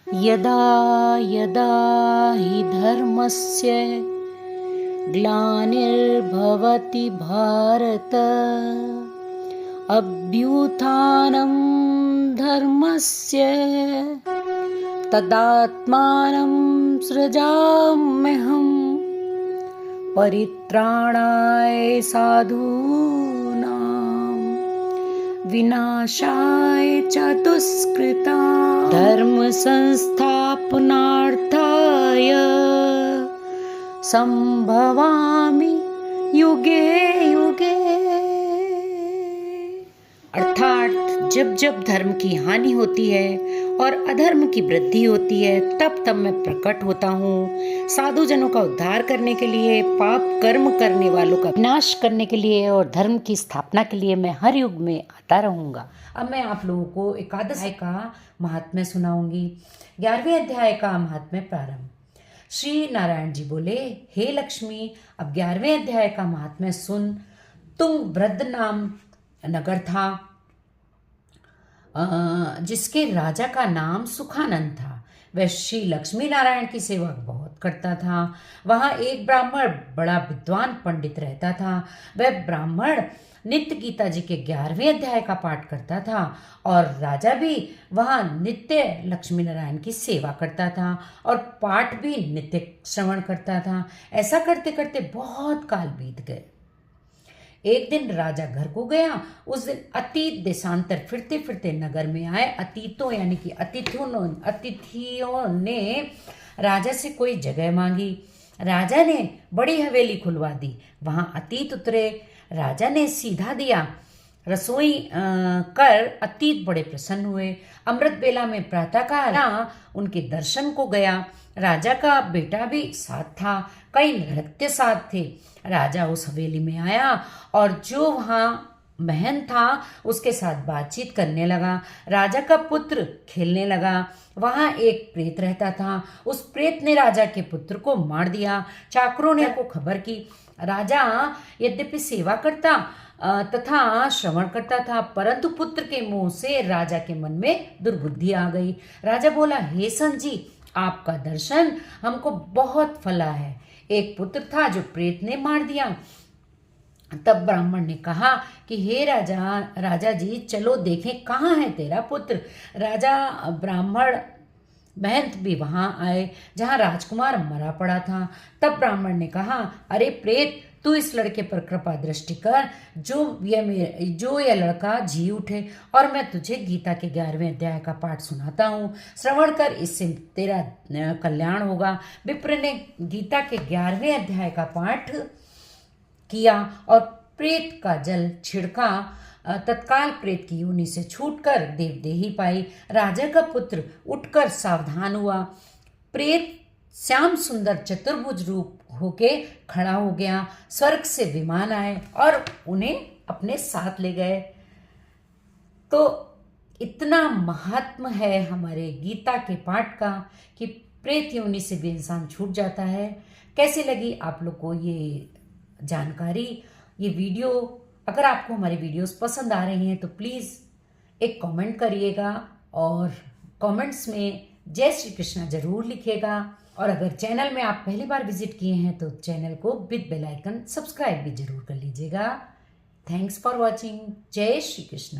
यदा यदा हि धर्मस्य ग्लानिर्भवति भारत अभ्युत्थानं धर्मस्य तदात्मानं सृजाम्यहम् परित्राणाय साधूनां विनाशाय च दुष्कृतां धर्म संस्थापनार्थाय संभवामि युगे युगे। अर्थात जब जब धर्म की हानि होती है और अधर्म की वृद्धि होती है तब तब मैं प्रकट होता हूँ साधुजनों का उद्धार करने के लिए, पाप कर्म करने वालों का विनाश करने के लिए और धर्म की स्थापना के लिए मैं हर युग में आता रहूँगा। अब मैं आप लोगों को एकादश अध्याय का महात्म्य सुनाऊंगी। 11वें अध्याय का महात्म्य प्रारंभ। श्री नारायण जी बोले, हे लक्ष्मी, अब 11वें अध्याय का महात्म्य सुन। तुंगभद्र नाम नगर था जिसके राजा का नाम सुखानंद था। वह श्री लक्ष्मी नारायण की सेवा बहुत करता था। वहाँ एक ब्राह्मण बड़ा विद्वान पंडित रहता था। वह ब्राह्मण नित्य गीता जी के 11वें अध्याय का पाठ करता था और राजा भी वहाँ नित्य लक्ष्मी नारायण की सेवा करता था और पाठ भी नित्य श्रवण करता था। ऐसा करते करते बहुत काल बीत गए। एक दिन राजा घर को गया। उस दिन अतीत देशांतर फिरते फिरते नगर में आए अतीतों यानी कि अतिथियों ने राजा से कोई जगह मांगी। राजा ने बड़ी हवेली खुलवा दी। वहाँ अतीत उतरे। राजा ने सीधा दिया रसोई कर अतीत बड़े प्रसन्न हुए। अमृत बेला में प्रातःकाल उनके दर्शन को गया। राजा का बेटा भी साथ था। कई नृत्य साथ थे। राजा उस हवेली में आया और जो वहाँ महन था उसके साथ बातचीत करने लगा। राजा का पुत्र खेलने लगा। वहाँ एक प्रेत रहता था। उस प्रेत ने राजा के पुत्र को मार दिया। चाकरों ने को खबर की। राजा यद्यपि सेवा करता तथा श्रवण करता था, परंतु पुत्र के मुंह से राजा के मन में दुर्बुद्धि आ गई। राजा बोला, हे संजी, आपका दर्शन हमको बहुत फला है। एक पुत्र था जो प्रेत ने मार दिया। तब ब्राह्मण ने कहा कि हे राजा जी, चलो देखें कहाँ है तेरा पुत्र। राजा ब्राह्मण महंत भी वहां आए जहां राजकुमार मरा पड़ा था। तब ब्राह्मण ने कहा, अरे प्रेत, तू इस लड़के पर कृपा दृष्टि कर जो यह लड़का जी उठे और मैं तुझे गीता के 11वें अध्याय का पाठ सुनाता हूँ। श्रवण कर, इससे तेरा कल्याण होगा। विप्र ने गीता के 11वें अध्याय का पाठ किया और प्रेत का जल छिड़का। तत्काल प्रेत की योनि से छूटकर देवदेही पाई। राजा का पुत्र उठकर सावधान हुआ। प्रेत श्याम सुंदर चतुर्भुज रूप होके खड़ा हो गया। स्वर्ग से विमान आए और उन्हें अपने साथ ले गए। तो इतना महात्म है हमारे गीता के पाठ का कि प्रेत योनि से भी इंसान छूट जाता है। कैसी लगी आप लोग को ये जानकारी, ये वीडियो? अगर आपको हमारी वीडियोस पसंद आ रही हैं तो प्लीज़ एक कमेंट करिएगा और कमेंट्स में जय श्री कृष्णा ज़रूर लिखिएगा। और अगर चैनल में आप पहली बार विजिट किए हैं तो चैनल को विद बेल आइकन सब्सक्राइब भी जरूर कर लीजिएगा। Thanks for watching. जय श्री कृष्णा।